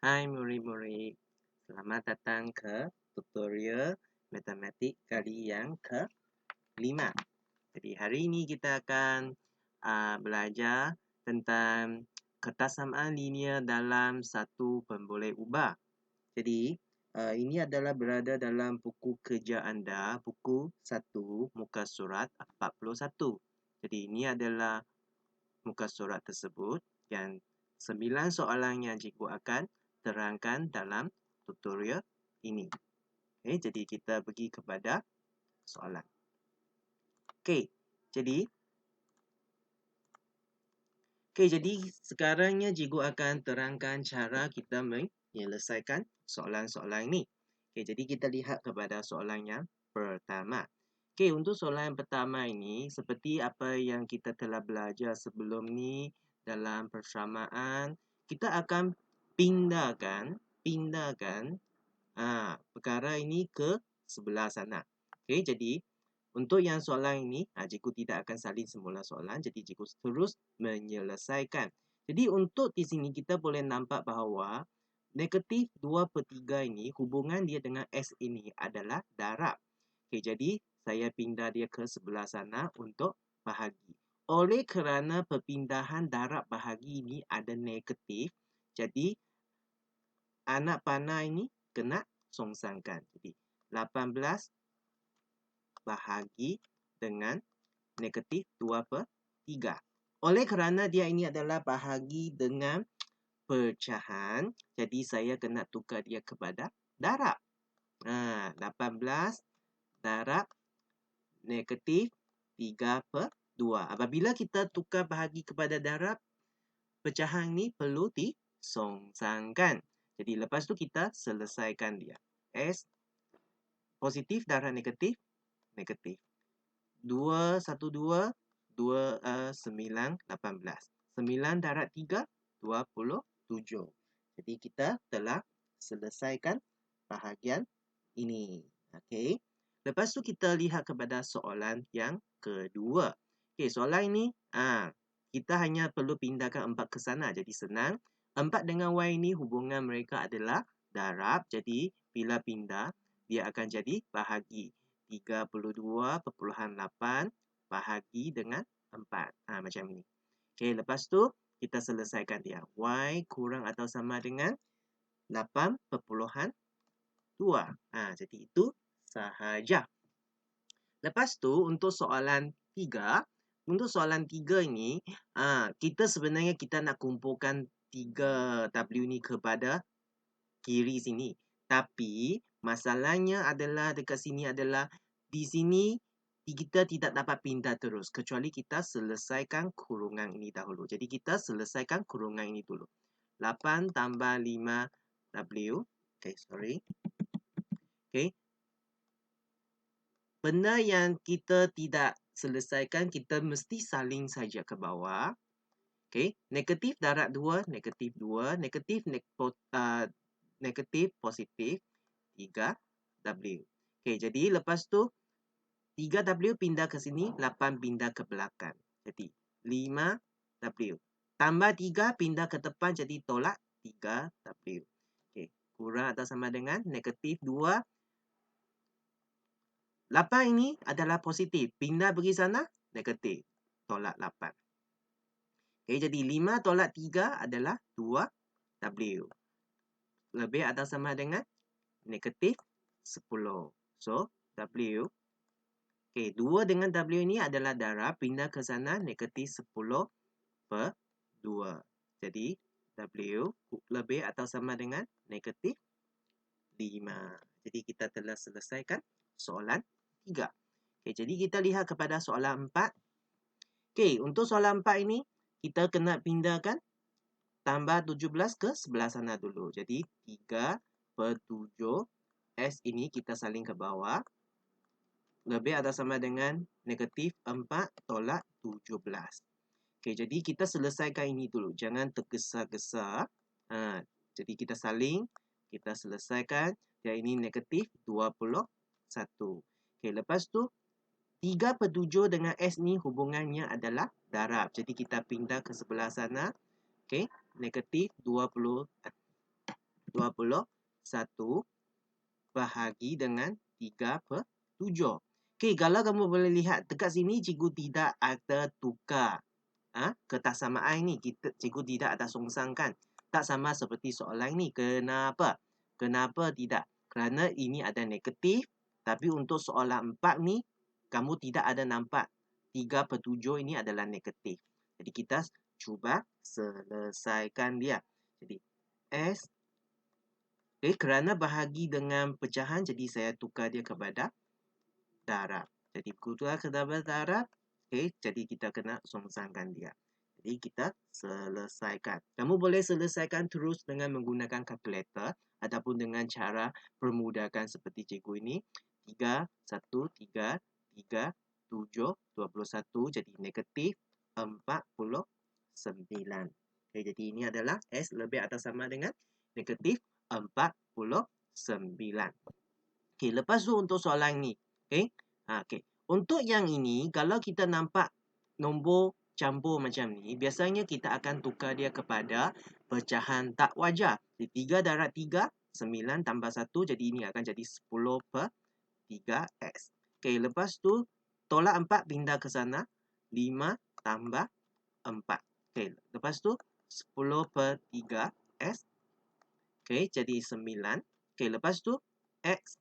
Hai murid-murid, selamat datang ke tutorial matematik kali yang ke-5. Jadi hari ini kita akan belajar tentang kesamaan linear dalam satu pemboleh ubah. Jadi ini adalah berada dalam buku kerja anda, buku 1, muka surat 41. Jadi ini adalah muka surat tersebut yang 9 soalan yang cikgu akan terangkan dalam tutorial ini. Okay, jadi kita pergi kepada soalan. Jadi sekarangnya cikgu akan terangkan cara kita menyelesaikan soalan-soalan ini. Jadi kita lihat kepada soalan yang pertama. Untuk soalan yang pertama ini, seperti apa yang kita telah belajar sebelum ni dalam persamaan, kita akan pindahkan perkara ini ke sebelah sana. Jadi untuk yang soalan ini, cikgu tidak akan salin semula soalan. Jadi cikgu terus menyelesaikan. Jadi untuk di sini kita boleh nampak bahawa negatif 2/3 ini, hubungan dia dengan S ini adalah darab. Jadi saya pindah dia ke sebelah sana untuk bahagi. Oleh kerana perpindahan darab bahagi ini ada negatif, jadi anak panah ini kena songsangkan. Jadi 18 bahagi dengan negatif 2/3. Oleh kerana dia ini adalah bahagi dengan pecahan, jadi saya kena tukar dia kepada darab. 18 darab negatif 3/2. Apabila kita tukar bahagi kepada darab, pecahan ni perlu disongsangkan. Jadi lepas tu kita selesaikan dia. S positif darab negatif. 2, 1, 2, 9, 18. 9 darab 3, 27. Jadi kita telah selesaikan bahagian ini. Okey. Lepas tu kita lihat kepada soalan yang kedua. Soalan ini kita hanya perlu pindahkan 4 ke sana. Jadi senang. 4 dengan Y ini hubungan mereka adalah darab. Jadi bila pindah, dia akan jadi bahagi. 32.8 bahagi dengan 4. Macam ni. Lepas tu kita selesaikan dia. Y kurang atau sama dengan 8.2. Jadi itu sahaja. Lepas tu untuk soalan 3. Untuk soalan 3 ini, kita sebenarnya nak kumpulkan 3 W ni kepada kiri sini. Tapi masalahnya adalah dekat sini adalah di sini kita tidak dapat pindah terus kecuali kita selesaikan kurungan ini dahulu. Jadi kita selesaikan kurungan ini dulu. 8 tambah 5W. Benda yang kita tidak selesaikan, kita mesti salin saja ke bawah. Negatif darab 2, negatif 2, negatif positif 3W. Jadi lepas tu 3W pindah ke sini, 8 pindah ke belakang. Jadi 5W. Tambah 3 pindah ke depan, jadi tolak 3W. Kurang atau sama dengan negatif 2. 8 ini adalah positif. Pindah pergi sana, negatif. Tolak 8. Jadi 5 tolak 3 adalah 2W. Lebih atau sama dengan negatif 10. So, W. 2 dengan W ini adalah darab. Pindah ke sana, negatif 10/2. Jadi, W lebih atau sama dengan negatif 5. Jadi, kita telah selesaikan soalan 3. Jadi, kita lihat kepada soalan 4. Untuk soalan 4 ini, kita kena pindahkan tambah 17 ke sebelah sana dulu. Jadi, 3/7. S ini kita salin ke bawah. Lebih atau sama dengan negatif 4 tolak 17. Jadi kita selesaikan ini dulu. Jangan tergesa-gesa. Jadi kita saling. Kita selesaikan. Yang ini negatif 21. Lepas tu 3/7 dengan S ni hubungannya adalah darab. Jadi kita pindah ke sebelah sana. Negatif 20. 21 bahagi dengan 3/7. Okey, kalau kamu boleh lihat dekat sini cikgu tidak ada tukar ketaksamaan ni. Cikgu tidak ada songsangkan. Tak sama seperti soalan ni. Kenapa? Kenapa tidak? Kerana ini ada negatif. Tapi untuk soalan 4 ni, kamu tidak ada nampak 3/7 ini adalah negatif. Jadi kita cuba selesaikan dia. Jadi S. Kerana bahagi dengan pecahan, jadi saya tukar dia kepada darab. Jadi tukar kepada darab. Jadi kita kena songsangkan dia. Jadi kita selesaikan. Kamu boleh selesaikan terus dengan menggunakan kalkulator ataupun dengan cara permudahkan seperti cikgu ini. 3, 1, 3, 3, 7, 21. Jadi negatif 49. Jadi ini adalah S lebih atau sama dengan negatif 49. Lepas tu untuk soalan ni. Untuk yang ini, kalau kita nampak nombor campur macam ni, biasanya kita akan tukar dia kepada pecahan tak wajar. Jadi 3 darab 3, 9 tambah 1, jadi ini akan jadi 10/3S. Lepas tu tolak 4 pindah ke sana, 5 tambah 4. Lepas tu 10/3S. Jadi 9. Lepas tu X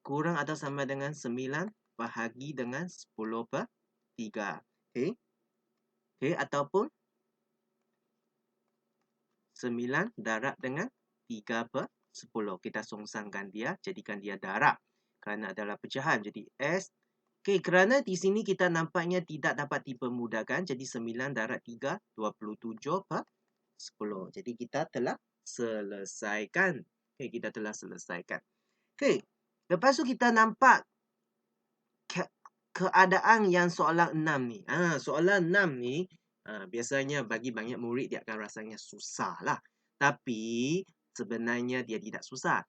kurang atau sama dengan 9 bahagi dengan 10/3. Ataupun 9 darab dengan 3/10. Kita songsangkan dia, jadikan dia darab. Kerana adalah pecahan, jadi S. Kerana di sini kita nampaknya tidak dapat dipermudahkan, jadi 9 darab 3, 27/10. Jadi kita telah selesaikan. Kita telah selesaikan. Lepas tu kita nampak keadaan yang soalan 6 ni. Soalan 6 ni biasanya bagi banyak murid dia akan rasanya susah lah. Tapi sebenarnya dia tidak susah.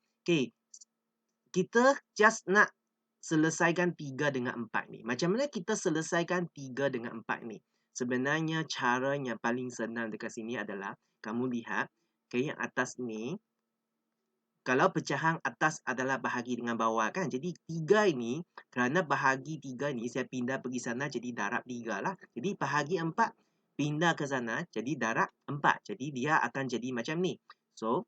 Kita just nak selesaikan 3 dengan 4 ni. Macam mana kita selesaikan 3 dengan 4 ni? Sebenarnya cara yang paling senang dekat sini adalah kamu lihat yang atas ni. Kalau pecahan atas adalah bahagi dengan bawah kan. Jadi 3 ini, kerana bahagi 3 ni, saya pindah pergi sana jadi darab 3 lah. Jadi bahagi 4 pindah ke sana jadi darab 4. Jadi dia akan jadi macam ni. So,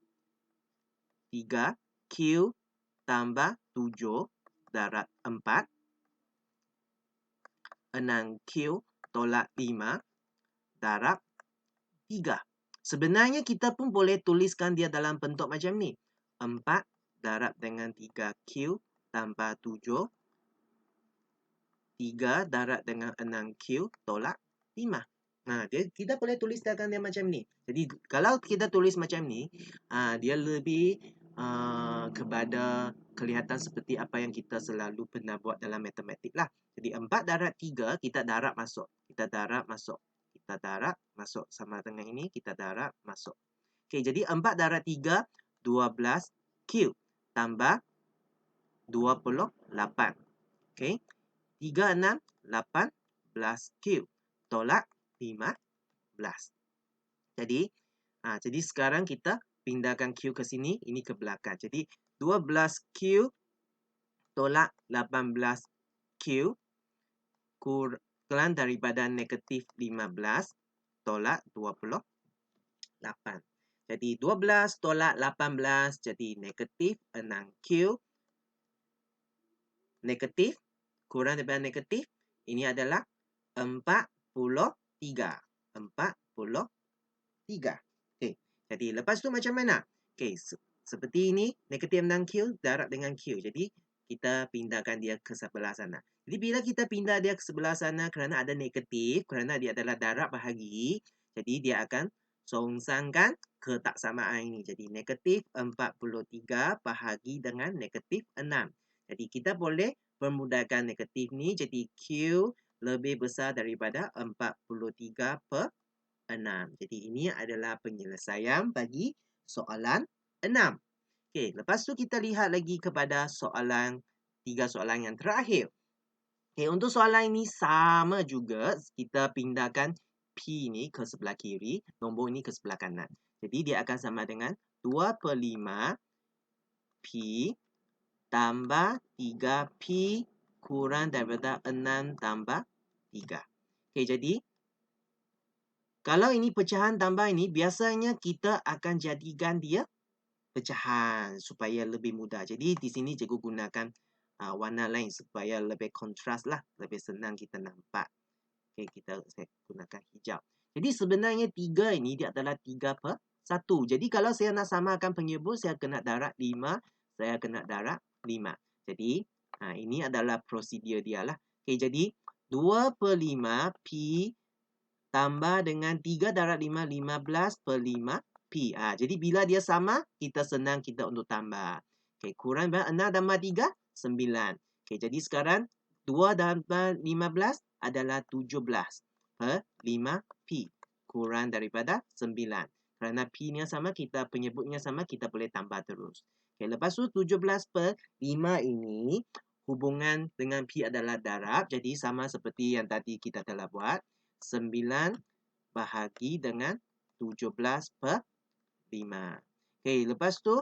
3Q tambah 7 darab 4. 6Q tolak 5 darab 3. Sebenarnya kita pun boleh tuliskan dia dalam bentuk macam ni. 4 darab dengan 3Q tambah 7. 3 darab dengan 6Q tolak 5. Kita boleh tuliskan dia macam ni. Jadi kalau kita tulis macam ni, dia lebih kepada kelihatan seperti apa yang kita selalu pernah buat dalam matematik lah. Jadi 4 darab 3 kita darab masuk. Kita darab masuk. Kita darab masuk. Sama dengan ini kita darab masuk. Jadi 4 darab 3 12Q tambah 28. 3, 6, 18Q tolak 15. Jadi sekarang kita pindahkan Q ke sini, ini ke belakang. Jadi 12Q tolak 18Q kurang daripada negatif 15 tolak 28. Jadi 12 tolak 18 jadi negatif 6Q. Negatif kurang daripada negatif. Ini adalah 43. 43. Jadi lepas tu macam mana? Seperti ini. Negatif 6Q darab dengan Q. Jadi kita pindahkan dia ke sebelah sana. Jadi bila kita pindah dia ke sebelah sana kerana ada negatif. Kerana dia adalah darab bahagi. Jadi dia akan songsangkan ketaksamaan ini. Jadi negatif 43 bahagi dengan negatif 6. Jadi kita boleh permudahkan negatif ni. Jadi Q lebih besar daripada 43/6. Jadi ini adalah penyelesaian bagi soalan 6. Lepas tu kita lihat lagi kepada soalan 3 soalan yang terakhir. Untuk soalan ini sama juga. Kita pindahkan P ni ke sebelah kiri, nombor ini ke sebelah kanan. Jadi dia akan sama dengan 2/5 P tambah 3P kurang daripada 6 tambah 3. Okey, jadi kalau ini pecahan tambah ini, biasanya kita akan jadikan dia pecahan supaya lebih mudah. Jadi di sini cikgu gunakan warna lain supaya lebih kontras lah, lebih senang kita nampak. Okey, saya gunakan hijau. Jadi sebenarnya 3 ini dia adalah 3/1. Jadi kalau saya nak samakan penyebut, saya kena darab 5, saya kena darab 5. Jadi ini adalah prosedur dia lah. Okey, jadi 2/5 P tambah dengan 3 darab 5, 15/5 P. Jadi bila dia sama, kita senang kita untuk tambah. Okey, kurang 6 tambah 3, 9. Okey, jadi sekarang 2 tambah 15 adalah 17/5 P. Kurang daripada 9. Kerana P-nya sama, kita penyebutnya sama, kita boleh tambah terus. Okey, lepas tu 17/5 ini hubungan dengan P adalah darab. Jadi sama seperti yang tadi kita telah buat. 9 bahagi dengan 17/5. Okey, lepas tu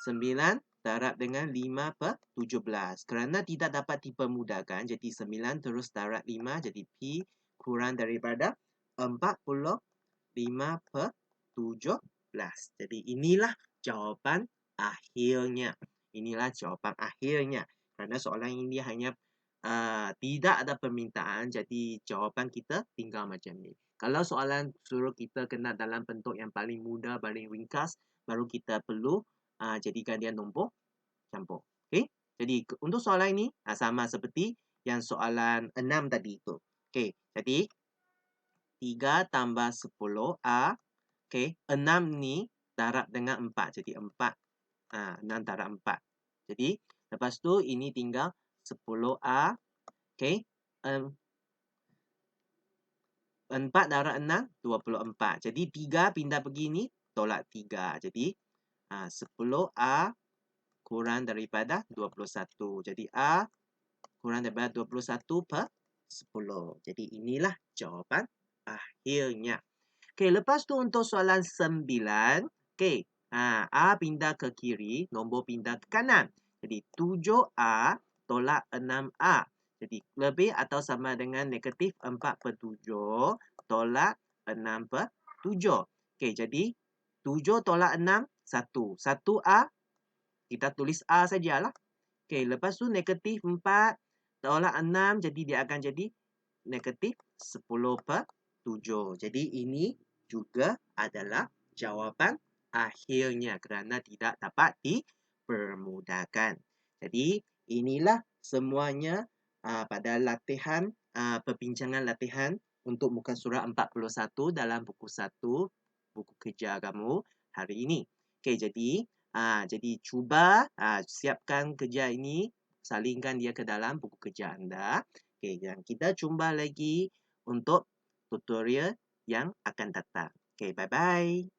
9 darab dengan 5/17. Kerana tidak dapat dipermudahkan, jadi 9 terus darab 5, jadi P kurang daripada 45/17. Jadi inilah jawapan akhirnya. Inilah jawapan akhirnya. Kerana soalan ini hanya tidak ada permintaan, jadi jawapan kita tinggal macam ni. Kalau soalan suruh kita kena dalam bentuk yang paling mudah, paling ringkas, baru kita perlu jadikan dia nombor campur. Okey? Jadi untuk soalan ini sama seperti yang soalan 6 tadi itu. Okey, jadi 3 tambah 10 A. Okey, 6 ni darab dengan 4. Jadi 4. 6 darab 4. Jadi lepas tu ini tinggal 10A. Okey. 4 darab 6, 24. Jadi 3 pindah pergi ni, tolak 3. Jadi 10A kurang daripada 21. Jadi A kurang daripada 21/10. Jadi inilah jawapan akhirnya. Okey, lepas tu untuk soalan 9. Okey, A pindah ke kiri, nombor pindah ke kanan. Jadi 7A tolak 6A. Jadi lebih atau sama dengan negatif 4/7 tolak 6/7. Okey, jadi 7 tolak 6, 1. 1A, kita tulis A sajalah. Okey, lepas tu negatif 4 tolak 6, jadi dia akan jadi negatif 10/7. Jadi ini juga adalah jawapan akhirnya kerana tidak dapat dipermudahkan. Jadi inilah semuanya pada latihan perbincangan latihan untuk muka surat 41 dalam buku 1 buku kerja kamu hari ini. Okey, jadi cuba siapkan kerja ini, salingkan dia ke dalam buku kerja anda. Okey, dan kita jumpa lagi untuk tutorial yang akan datang. Okey, bye-bye.